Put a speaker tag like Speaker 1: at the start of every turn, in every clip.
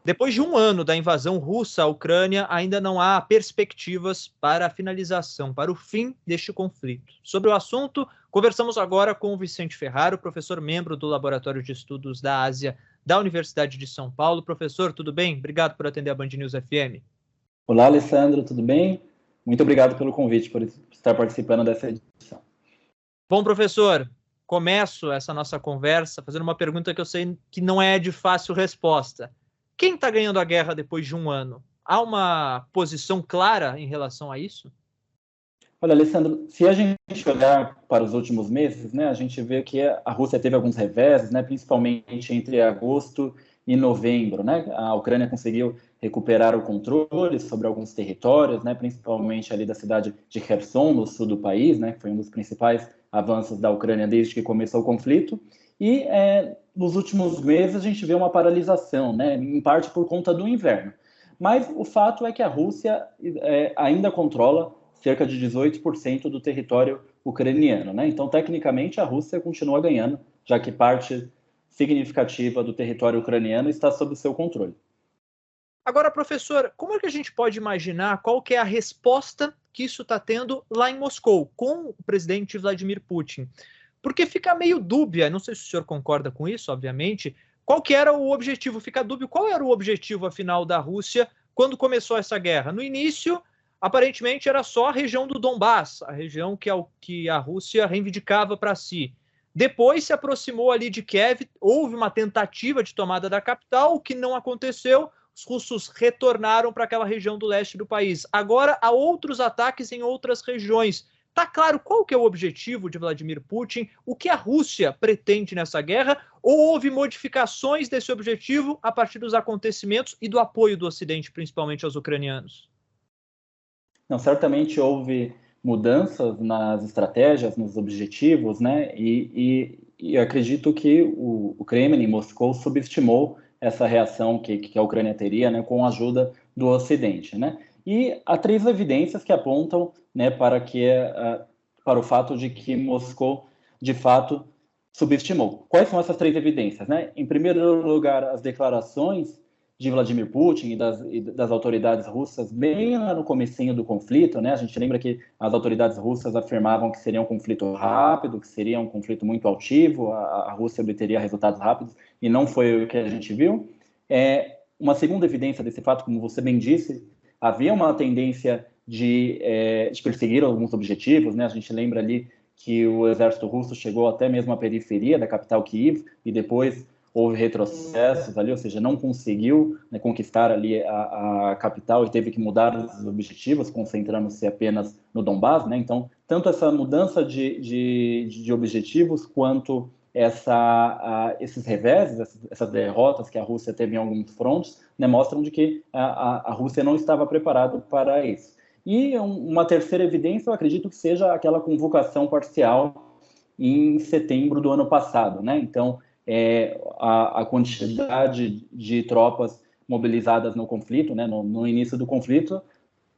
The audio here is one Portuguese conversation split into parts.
Speaker 1: Depois de um ano da invasão russa à Ucrânia, ainda não há perspectivas para a finalização, para o fim deste conflito. Sobre o assunto, conversamos agora com o Vicente Ferraro, professor membro do Laboratório de Estudos da Ásia da Universidade de São Paulo. Professor, tudo bem? Obrigado por atender a Band News FM.
Speaker 2: Olá, Alessandro, tudo bem? Muito obrigado pelo convite, por estar participando dessa edição.
Speaker 1: Bom, professor, começo essa nossa conversa fazendo uma pergunta que eu sei que não é de fácil resposta. Quem está ganhando a guerra depois de um ano? Há uma posição clara em relação a isso?
Speaker 2: Olha, Alessandro, se a gente olhar para os últimos meses, né, a gente vê que a Rússia teve alguns reveses, né, principalmente entre agosto e novembro, né? A Ucrânia conseguiu recuperar o controle sobre alguns territórios, né, principalmente ali da cidade de Kherson, no sul do país, né, que foi um dos principais avanços da Ucrânia desde que começou o conflito. E nos últimos meses a gente vê uma paralisação, né, em parte por conta do inverno. Mas o fato é que a Rússia ainda controla cerca de 18% do território ucraniano, né? Então, tecnicamente, a Rússia continua ganhando, já que parte significativa do território ucraniano está sob o seu controle.
Speaker 1: Agora, professor, como é que a gente pode imaginar qual que é a resposta que isso está tendo lá em Moscou, com o presidente Vladimir Putin? Porque fica meio dúbia, não sei se o senhor concorda com isso, obviamente, qual que era o objetivo, fica dúbio, qual era o objetivo, afinal, da Rússia quando começou essa guerra? No início, aparentemente, era só a região do Donbass, a região que a Rússia reivindicava para si. Depois se aproximou ali de Kiev, houve uma tentativa de tomada da capital, o que não aconteceu, os russos retornaram para aquela região do leste do país. Agora há outros ataques em outras regiões. Está claro qual que é o objetivo de Vladimir Putin, o que a Rússia pretende nessa guerra, ou houve modificações desse objetivo a partir dos acontecimentos e do apoio do Ocidente, principalmente aos ucranianos?
Speaker 2: Não, certamente houve mudanças nas estratégias, nos objetivos, né? E acredito que o Kremlin, Moscou, subestimou essa reação que a Ucrânia teria, né, com a ajuda do Ocidente, né? E há três evidências que apontam, né, para o fato de que Moscou, de fato, subestimou. Quais são essas três evidências, né? Em primeiro lugar, as declarações de Vladimir Putin e das autoridades russas bem lá no comecinho do conflito, né? A gente lembra que as autoridades russas afirmavam que seria um conflito rápido, que seria um conflito muito altivo, a Rússia obteria resultados rápidos, e não foi o que a gente viu. Uma segunda evidência desse fato, como você bem disse, havia uma tendência de perseguir alguns objetivos, né? A gente lembra ali que o exército russo chegou até mesmo à periferia da capital Kiev e depois houve retrocessos ali, ou seja, não conseguiu, né, conquistar ali a capital e teve que mudar os objetivos, concentrando-se apenas no Donbass, né? Então, tanto essa mudança de objetivos quanto esses reveses, essas derrotas que a Rússia teve em alguns frontes, né, mostram de que a Rússia não estava preparada para isso. E uma terceira evidência, eu acredito que seja aquela convocação parcial em setembro do ano passado, né? Então, a quantidade de tropas mobilizadas no conflito, né, no início do conflito,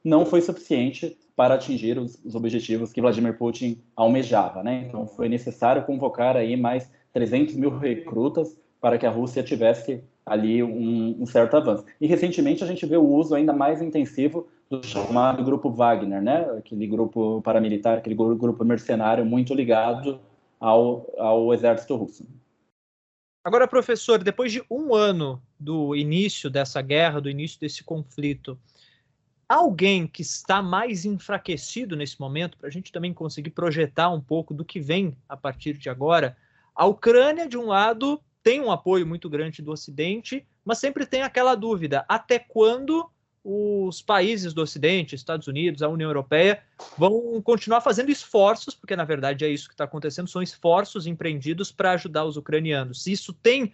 Speaker 2: não foi suficiente para atingir os objetivos que Vladimir Putin almejava, né? Então foi necessário convocar aí mais 300 mil recrutas para que a Rússia tivesse ali um certo avanço. E recentemente a gente vê o uso ainda mais intensivo do chamado Grupo Wagner, né? Aquele grupo paramilitar, aquele grupo mercenário muito ligado ao exército russo.
Speaker 1: Agora, professor, depois de um ano do início dessa guerra, do início desse conflito, alguém que está mais enfraquecido nesse momento, para a gente também conseguir projetar um pouco do que vem a partir de agora? A Ucrânia, de um lado, tem um apoio muito grande do Ocidente, mas sempre tem aquela dúvida: até quando os países do Ocidente, Estados Unidos, a União Europeia, vão continuar fazendo esforços, porque na verdade é isso que está acontecendo, são esforços empreendidos para ajudar os ucranianos. Se isso tem,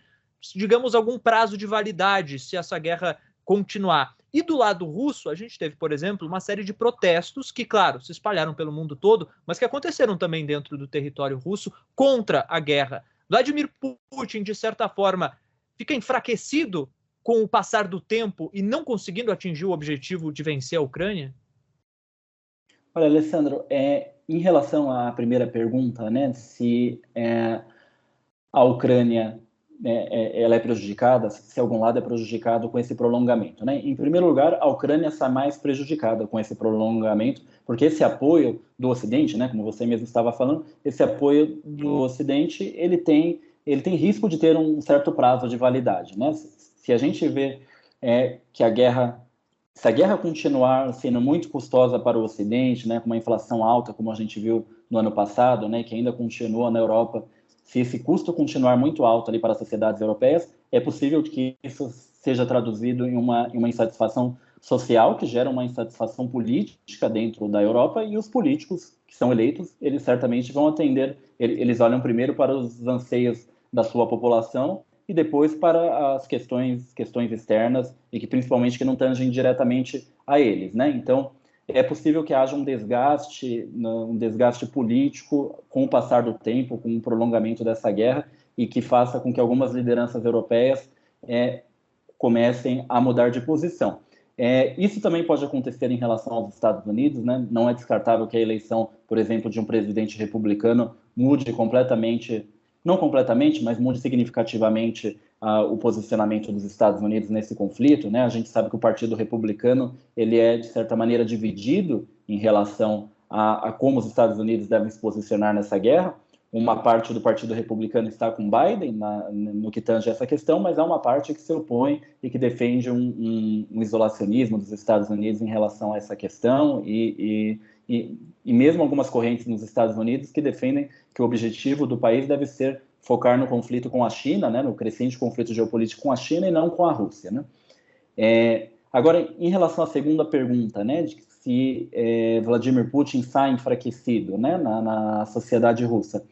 Speaker 1: digamos, algum prazo de validade, se essa guerra continuar. E do lado russo, a gente teve, por exemplo, uma série de protestos que, claro, se espalharam pelo mundo todo, mas que aconteceram também dentro do território russo contra a guerra. Vladimir Putin, de certa forma, fica enfraquecido com o passar do tempo e não conseguindo atingir o objetivo de vencer a Ucrânia?
Speaker 2: Olha, Alessandro, em relação à primeira pergunta, né, se a Ucrânia ela é prejudicada, se algum lado é prejudicado com esse prolongamento, né? Em primeiro lugar, a Ucrânia está mais prejudicada com esse prolongamento, porque esse apoio do Ocidente, né, como você mesmo estava falando, esse apoio do Ocidente, ele tem risco de ter um certo prazo de validade, né? Se a gente vê que se a guerra continuar sendo muito custosa para o Ocidente, né, com uma inflação alta, como a gente viu no ano passado, né, que ainda continua na Europa, se esse custo continuar muito alto ali para as sociedades europeias, é possível que isso seja traduzido em uma insatisfação social, que gera uma insatisfação política dentro da Europa, e os políticos que são eleitos, eles certamente vão atender, eles olham primeiro para os anseios da sua população e depois para as questões externas, e que principalmente que não tangem diretamente a eles, né? Então, é possível que haja um desgaste político com o passar do tempo, com o prolongamento dessa guerra, e que faça com que algumas lideranças europeias comecem a mudar de posição. Isso também pode acontecer em relação aos Estados Unidos, né? Não é descartável que a eleição, por exemplo, de um presidente republicano mude completamente, não completamente, mas mude significativamente o posicionamento dos Estados Unidos nesse conflito, né? A gente sabe que o Partido Republicano, ele é, de certa maneira, dividido em relação a como os Estados Unidos devem se posicionar nessa guerra. Uma parte do Partido Republicano está com Biden no que tange essa questão, mas há uma parte que se opõe e que defende um isolacionismo dos Estados Unidos em relação a essa questão, e mesmo algumas correntes nos Estados Unidos que defendem que o objetivo do país deve ser focar no conflito com a China, né, no crescente conflito geopolítico com a China e não com a Rússia, né? Agora, em relação à segunda pergunta, né, de se Vladimir Putin está enfraquecido, né, na sociedade russa,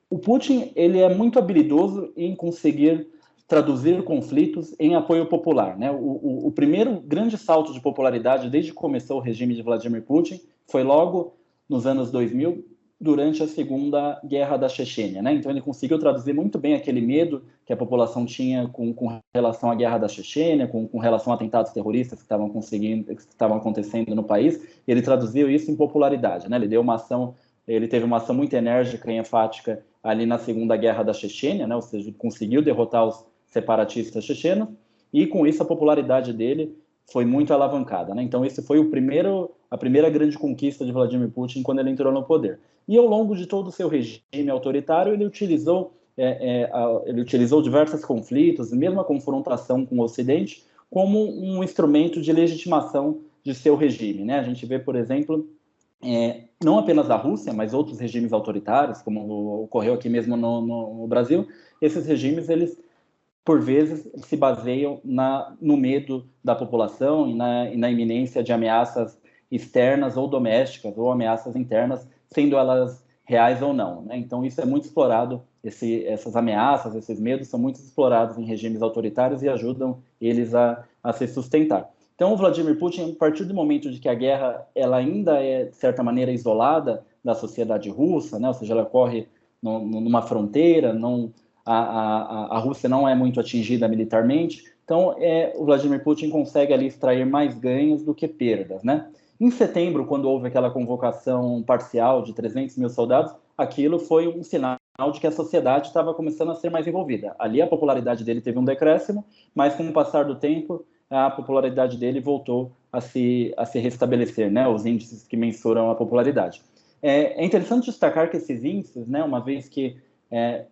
Speaker 2: o Putin, ele é muito habilidoso em conseguir traduzir conflitos em apoio popular, né? O primeiro grande salto de popularidade desde que começou o regime de Vladimir Putin foi logo nos anos 2000, durante a Segunda Guerra da Chechênia, né? Então ele conseguiu traduzir muito bem aquele medo que a população tinha com relação à Guerra da Chechênia, com relação a atentados terroristas que estavam acontecendo no país. Ele traduziu isso em popularidade, né? Ele teve uma ação muito enérgica e enfática ali na Segunda Guerra da Chechênia, né? Ou seja, conseguiu derrotar os separatistas chechenos, e com isso a popularidade dele foi muito alavancada, né? Então esse foi a primeira grande conquista de Vladimir Putin quando ele entrou no poder. E ao longo de todo o seu regime autoritário, ele utilizou diversos conflitos, mesmo a confrontação com o Ocidente, como um instrumento de legitimação de seu regime, né? A gente vê, por exemplo, não apenas da Rússia, mas outros regimes autoritários, como ocorreu aqui mesmo no Brasil. Esses regimes, eles, por vezes, se baseiam no medo da população e na iminência de ameaças externas ou domésticas, ou ameaças internas, sendo elas reais ou não, né? Então, isso é muito explorado, essas ameaças, esses medos são muito explorados em regimes autoritários e ajudam eles a se sustentar. Então, o Vladimir Putin, a partir do momento de que a guerra ela ainda é, de certa maneira, isolada da sociedade russa, né? Ou seja, ela ocorre numa fronteira, a Rússia não é muito atingida militarmente, então o Vladimir Putin consegue ali extrair mais ganhos do que perdas, né? Em setembro, quando houve aquela convocação parcial de 300 mil soldados, aquilo foi um sinal de que a sociedade estava começando a ser mais envolvida. Ali a popularidade dele teve um decréscimo, mas com o passar do tempo, a popularidade dele voltou a se restabelecer, né? Os índices que mensuram a popularidade. É interessante destacar que esses índices, né, uma vez que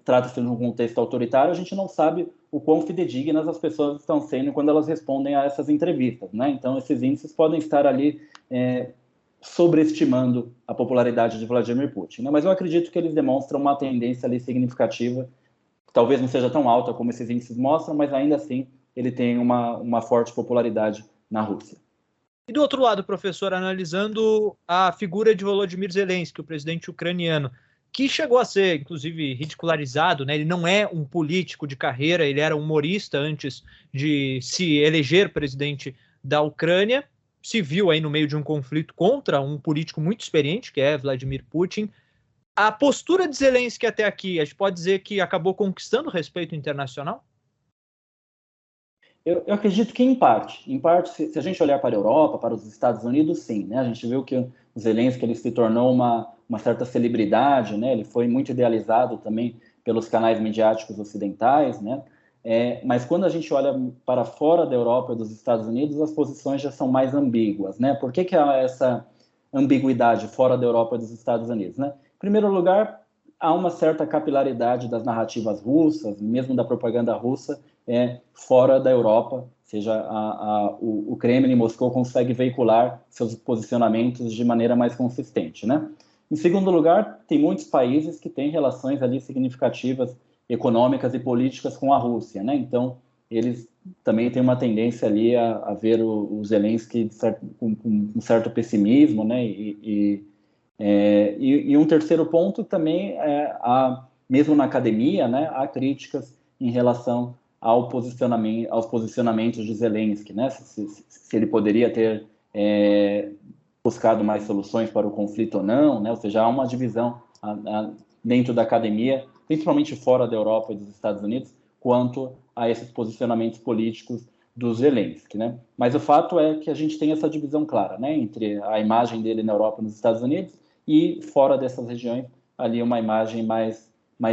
Speaker 2: trata-se de um contexto autoritário, a gente não sabe o quão fidedignas as pessoas estão sendo quando elas respondem a essas entrevistas, né? Então, esses índices podem estar ali sobreestimando a popularidade de Vladimir Putin, né? Mas eu acredito que eles demonstram uma tendência ali significativa, talvez não seja tão alta como esses índices mostram, mas ainda assim ele tem uma forte popularidade na Rússia.
Speaker 1: E do outro lado, professor, analisando a figura de Volodymyr Zelensky, o presidente ucraniano, que chegou a ser, inclusive, ridicularizado, né? Ele não é um político de carreira, ele era humorista antes de se eleger presidente da Ucrânia, se viu aí no meio de um conflito contra um político muito experiente, que é Vladimir Putin. A postura de Zelensky até aqui, a gente pode dizer que acabou conquistando o respeito internacional?
Speaker 2: Eu acredito que em parte, se a gente olhar para a Europa, para os Estados Unidos, sim, né? A gente viu que o Zelensky ele se tornou uma certa celebridade, né? Ele foi muito idealizado também pelos canais midiáticos ocidentais, né? Mas quando a gente olha para fora da Europa e dos Estados Unidos, as posições já são mais ambíguas, né? Por que há essa ambiguidade fora da Europa e dos Estados Unidos, né? Em primeiro lugar, há uma certa capilaridade das narrativas russas, mesmo da propaganda russa, fora da Europa, ou seja, o Kremlin em Moscou consegue veicular seus posicionamentos de maneira mais consistente, né? Em segundo lugar, tem muitos países que têm relações ali significativas econômicas e políticas com a Rússia, né? Então, eles também têm uma tendência ali a ver o Zelensky com um certo pessimismo, né? E um terceiro ponto também mesmo na academia, né, há críticas em relação aos posicionamentos de Zelensky, né? Se ele poderia ter buscado mais soluções para o conflito ou não, né? Ou seja, há uma divisão dentro da academia, principalmente fora da Europa e dos Estados Unidos, quanto a esses posicionamentos políticos do Zelensky, né? Mas o fato é que a gente tem essa divisão clara, né, entre a imagem dele na Europa e nos Estados Unidos e fora dessas regiões ali uma imagem mais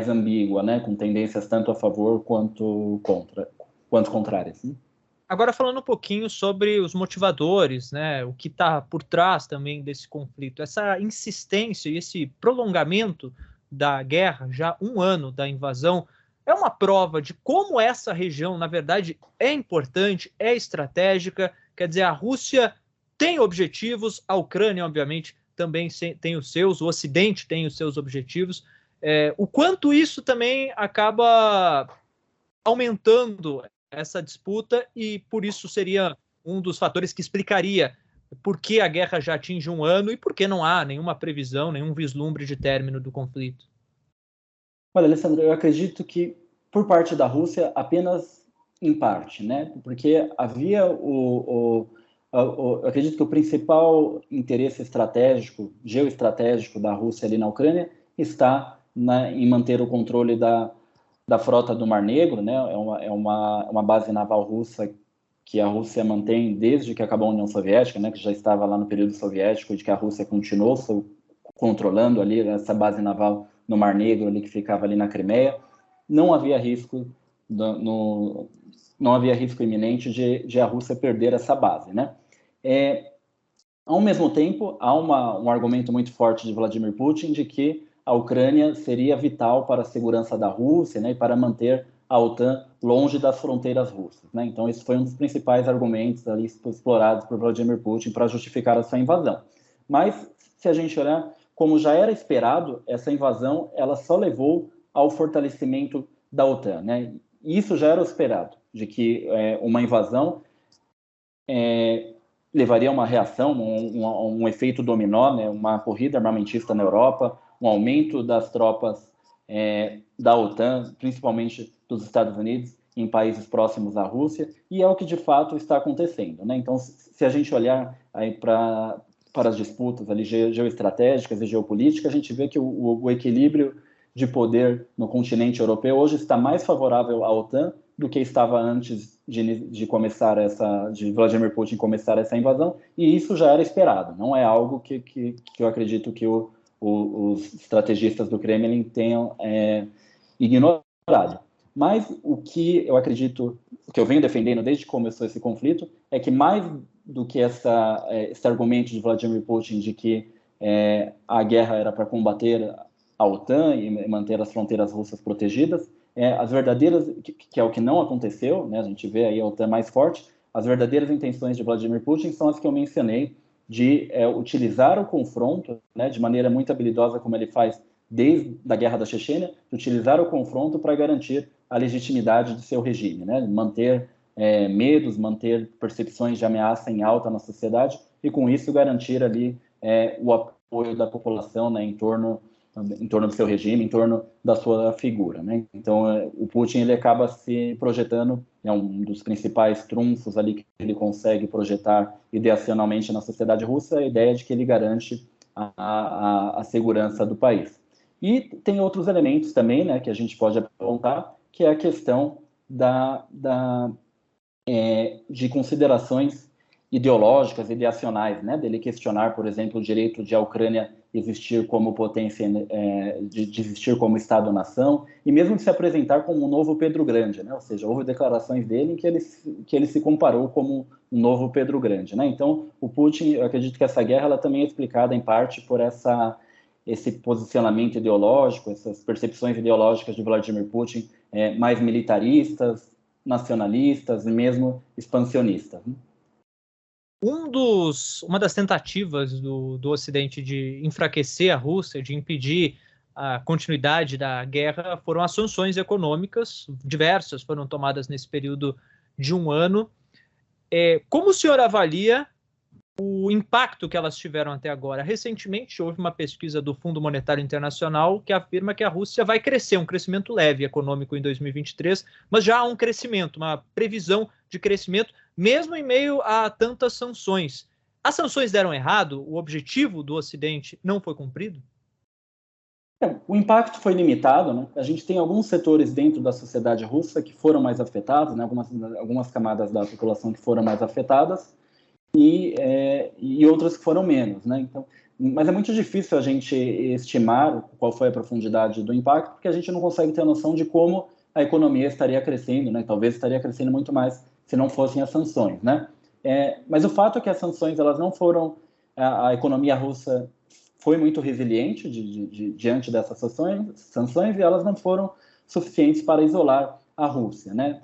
Speaker 2: ambígua, né, com tendências tanto a favor quanto contrárias. Né?
Speaker 1: Agora falando um pouquinho sobre os motivadores, né, o que está por trás também desse conflito, essa insistência e esse prolongamento da guerra, já um ano da invasão, é uma prova de como essa região, na verdade, é importante, é estratégica. Quer dizer, a Rússia tem objetivos, a Ucrânia, obviamente, também tem os seus, o Ocidente tem os seus objetivos. O quanto isso também acaba aumentando essa disputa e por isso seria um dos fatores que explicaria por que a guerra já atinge um ano e por que não há nenhuma previsão, nenhum vislumbre de término do conflito.
Speaker 2: Olha, Alessandro, eu acredito que por parte da Rússia apenas em parte, né? Porque havia eu acredito que o principal interesse estratégico, geoestratégico da Rússia ali na Ucrânia está em manter o controle da frota do Mar Negro, né? É uma base naval russa que a Rússia mantém desde que acabou a União Soviética, né? Que já estava lá no período soviético, de que a Rússia continuou controlando ali essa base naval no Mar Negro, ali que ficava ali na Crimeia. Não havia risco não havia risco iminente de a Rússia perder essa base, né? Ao mesmo tempo, há um argumento muito forte de Vladimir Putin de que a Ucrânia seria vital para a segurança da Rússia, né, e para manter a OTAN longe das fronteiras russas, né? Então, esse foi um dos principais argumentos ali explorados por Vladimir Putin para justificar a sua invasão. Mas, se a gente olhar, como já era esperado, essa invasão ela só levou ao fortalecimento da OTAN, né? Isso já era esperado, de que uma invasão levaria a uma reação, um efeito dominó, né? Uma corrida armamentista na Europa, um aumento das tropas da OTAN, principalmente dos Estados Unidos, em países próximos à Rússia, e é o que de fato está acontecendo, né? Então, se a gente olhar aí para as disputas ali geoestratégicas e geopolíticas, a gente vê que o equilíbrio de poder no continente europeu hoje está mais favorável à OTAN do que estava antes de Vladimir Putin começar essa invasão, e isso já era esperado, não é algo que eu acredito que os estrategistas do Kremlin tenham ignorado. Mas o que eu acredito, o que eu venho defendendo desde que começou esse conflito, é que mais do que esse argumento de Vladimir Putin de que a guerra era para combater a OTAN e manter as fronteiras russas protegidas, as verdadeiras, que é o que não aconteceu, né, a gente vê aí a OTAN mais forte, as verdadeiras intenções de Vladimir Putin são as que eu mencionei, de utilizar o confronto, né, de maneira muito habilidosa, como ele faz desde a guerra da Chechênia, de utilizar o confronto para garantir a legitimidade de seu regime, né, manter medos, manter percepções de ameaça em alta na sociedade e, com isso, garantir ali o apoio da população, né, em torno do seu regime, em torno da sua figura, né? Então, o Putin ele acaba se projetando, é um dos principais trunfos ali que ele consegue projetar ideacionalmente na sociedade russa, a ideia de que ele garante a segurança do país. E tem outros elementos também, né, que a gente pode apontar, que é a questão de considerações ideológicas, ideacionais, né, dele questionar, por exemplo, o direito de a Ucrânia existir como potência, de existir como Estado-nação, e mesmo de se apresentar como um novo Pedro Grande, né, ou seja, houve declarações dele em que ele se comparou como um novo Pedro Grande, né, então o Putin, eu acredito que essa guerra ela também é explicada em parte por esse posicionamento ideológico, essas percepções ideológicas de Vladimir Putin, mais militaristas, nacionalistas e mesmo expansionistas, né?
Speaker 1: Uma das tentativas do Ocidente de enfraquecer a Rússia, de impedir a continuidade da guerra, foram as sanções econômicas, diversas foram tomadas nesse período de um ano. Como o senhor avalia o impacto que elas tiveram até agora? Recentemente, houve uma pesquisa do Fundo Monetário Internacional que afirma que a Rússia vai crescer, um crescimento leve econômico em 2023, mas já há um crescimento, uma previsão de crescimento, mesmo em meio a tantas sanções. As sanções deram errado? O objetivo do Ocidente não foi cumprido?
Speaker 2: O impacto foi limitado, né? A gente tem alguns setores dentro da sociedade russa que foram mais afetados, né? Algumas camadas da população que foram mais afetadas, e outras que foram menos, né? Então, mas é muito difícil a gente estimar qual foi a profundidade do impacto, porque a gente não consegue ter a noção de como a economia estaria crescendo, né? Talvez estaria crescendo muito mais se não fossem as sanções, né? Mas o fato é que as sanções elas não foram, a economia russa foi muito resiliente diante dessas sanções e elas não foram suficientes para isolar a Rússia, né?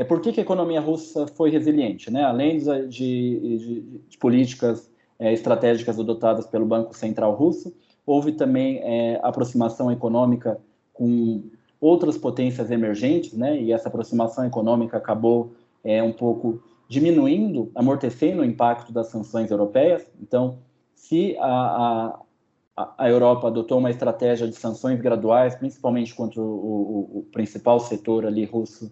Speaker 2: Por que a economia russa foi resiliente, né? Além de políticas estratégicas adotadas pelo Banco Central Russo, houve também aproximação econômica com outras potências emergentes, né? E essa aproximação econômica acabou um pouco diminuindo, amortecendo o impacto das sanções europeias. Então, se a Europa adotou uma estratégia de sanções graduais, principalmente contra o principal setor ali russo,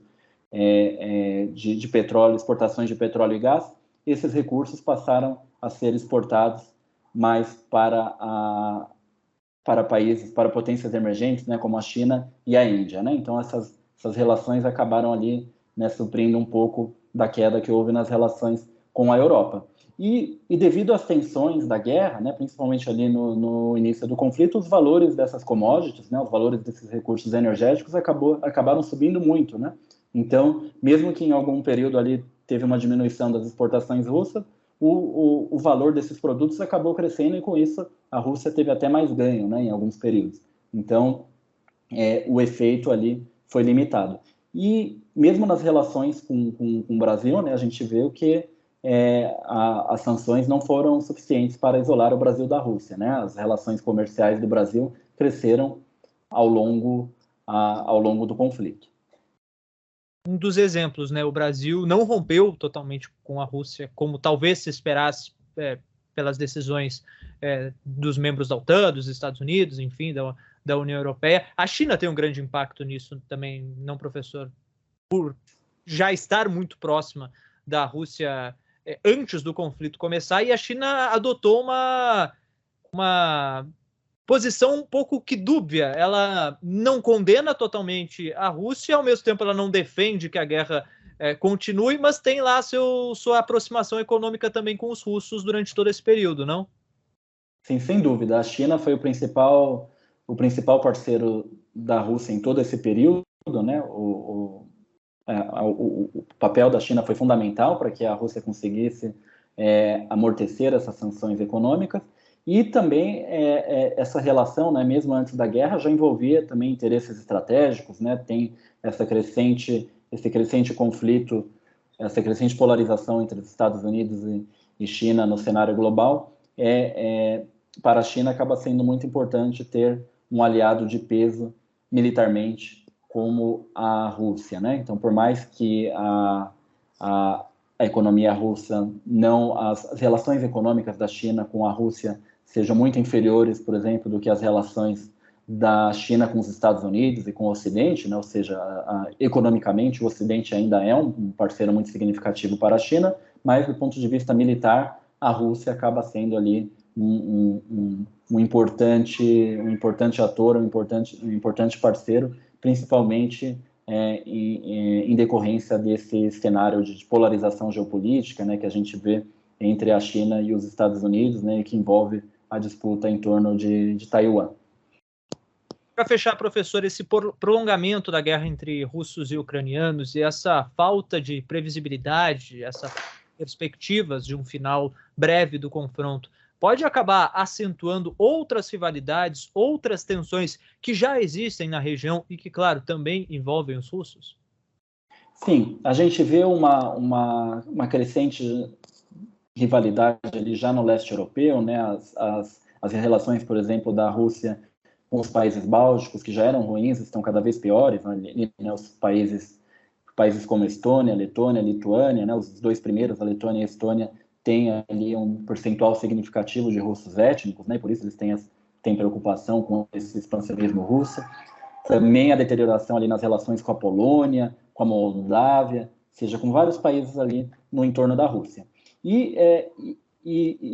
Speaker 2: de petróleo, exportações de petróleo e gás, esses recursos passaram a ser exportados mais para países, para potências emergentes, né, como a China e a Índia, né? Então essas relações acabaram ali, né, suprindo um pouco da queda que houve nas relações com a Europa. E devido às tensões da guerra, né, principalmente ali no início do conflito, os valores dessas commodities, né, os valores desses recursos energéticos acabaram subindo muito, né? Então, mesmo que em algum período ali teve uma diminuição das exportações russas, o valor desses produtos acabou crescendo e com isso a Rússia teve até mais ganho, né, em alguns períodos. Então, o efeito ali foi limitado. E mesmo nas relações com o Brasil, né, a gente vê que as sanções não foram suficientes para isolar o Brasil da Rússia, né? As relações comerciais do Brasil cresceram ao longo do conflito.
Speaker 1: Um dos exemplos, né? O Brasil não rompeu totalmente com a Rússia, como talvez se esperasse pelas decisões dos membros da OTAN, dos Estados Unidos, enfim, da União Europeia. A China tem um grande impacto nisso também, não, professor? Por já estar muito próxima da Rússia antes do conflito começar, e a China adotou uma posição um pouco que dúbia. Ela não condena totalmente a Rússia, ao mesmo tempo ela não defende que a guerra continue, mas tem lá sua aproximação econômica também com os russos durante todo esse período, não?
Speaker 2: Sim, sem dúvida. A China foi o principal parceiro da Rússia em todo esse período, né? O papel da China foi fundamental para que a Rússia conseguisse amortecer essas sanções econômicas. E também essa relação, né, mesmo antes da guerra, já envolvia também interesses estratégicos, né? Tem esse crescente conflito, essa crescente polarização entre os Estados Unidos e China no cenário global. Para a China acaba sendo muito importante ter um aliado de peso militarmente como a Rússia, né? Então, por mais que a economia russa as relações econômicas da China com a Rússia sejam muito inferiores, por exemplo, do que as relações da China com os Estados Unidos e com o Ocidente, né? Ou seja, economicamente o Ocidente ainda é um parceiro muito significativo para a China, mas do ponto de vista militar, a Rússia acaba sendo ali um importante ator, um importante parceiro, principalmente em decorrência desse cenário de polarização geopolítica, né, que a gente vê entre a China e os Estados Unidos, né, que envolve a disputa em torno de Taiwan.
Speaker 1: Para fechar, professor, esse prolongamento da guerra entre russos e ucranianos e essa falta de previsibilidade, essas perspectivas de um final breve do confronto, pode acabar acentuando outras rivalidades, outras tensões que já existem na região e que, claro, também envolvem os russos?
Speaker 2: Sim, a gente vê uma crescente rivalidade ali já no leste europeu, né? As relações, por exemplo, da Rússia com os países bálticos, que já eram ruins, estão cada vez piores, né? Os países como Estônia, Letônia, Lituânia, né? Os dois primeiros, a Letônia e a Estônia, têm ali um percentual significativo de russos étnicos, né? Por isso eles têm preocupação com esse expansionismo russo. Também a deterioração ali nas relações com a Polônia, com a Moldávia, seja com vários países ali no entorno da Rússia. E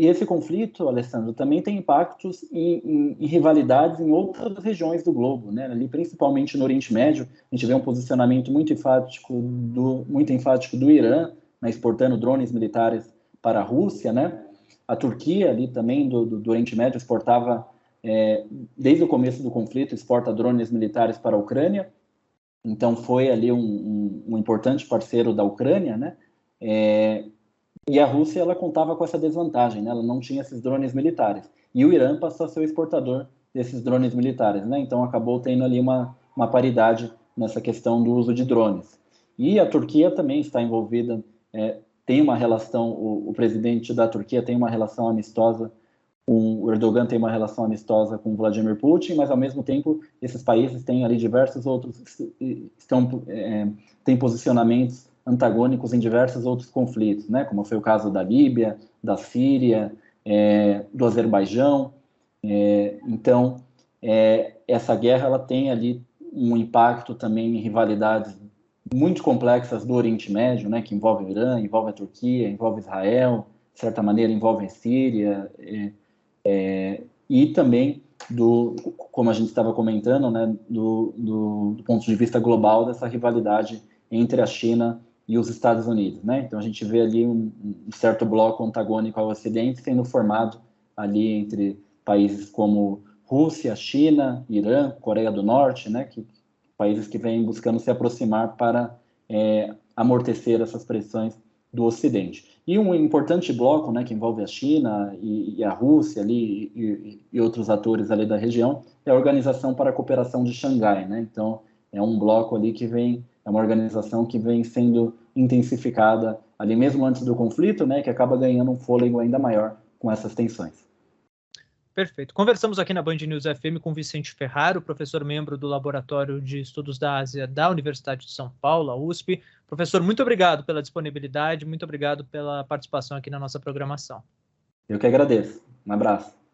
Speaker 2: esse conflito, Alessandro, também tem impactos em rivalidades em outras regiões do globo, né? Ali, principalmente no Oriente Médio, a gente vê um posicionamento muito enfático do Irã, né, exportando drones militares para a Rússia, né? A Turquia, ali também do Oriente Médio, exportava, desde o começo do conflito, exporta drones militares para a Ucrânia. Então, foi ali um importante parceiro da Ucrânia, né? E a Rússia, ela contava com essa desvantagem, né? Ela não tinha esses drones militares. E o Irã passou a ser o exportador desses drones militares, né? Então acabou tendo ali uma paridade nessa questão do uso de drones. E a Turquia também está envolvida, tem uma relação, o presidente da Turquia tem uma relação amistosa, o Erdogan tem uma relação amistosa com Vladimir Putin, mas ao mesmo tempo esses países têm ali diversos outros, têm posicionamentos antagônicos em diversos outros conflitos, né? Como foi o caso da Líbia, da Síria, do Azerbaijão. Então, essa guerra ela tem ali um impacto também em rivalidades muito complexas do Oriente Médio, né? Que envolve o Irã, envolve a Turquia, envolve Israel, de certa maneira envolve a Síria, e também como a gente estava comentando, né? Do ponto de vista global dessa rivalidade entre a China e os Estados Unidos, né? Então a gente vê ali um certo bloco antagônico ao Ocidente sendo formado ali entre países como Rússia, China, Irã, Coreia do Norte, né? Países que vêm buscando se aproximar para amortecer essas pressões do Ocidente. E um importante bloco, né, que envolve a China e a Rússia ali e outros atores ali da região é a Organização para a Cooperação de Xangai, né? Então é um bloco ali é uma organização que vem sendo intensificada ali mesmo antes do conflito, né, que acaba ganhando um fôlego ainda maior com essas tensões.
Speaker 1: Perfeito. Conversamos aqui na Band News FM com Vicente Ferraro, professor membro do Laboratório de Estudos da Ásia da Universidade de São Paulo, a USP. Professor, muito obrigado pela disponibilidade, muito obrigado pela participação aqui na nossa programação.
Speaker 2: Eu que agradeço. Um abraço.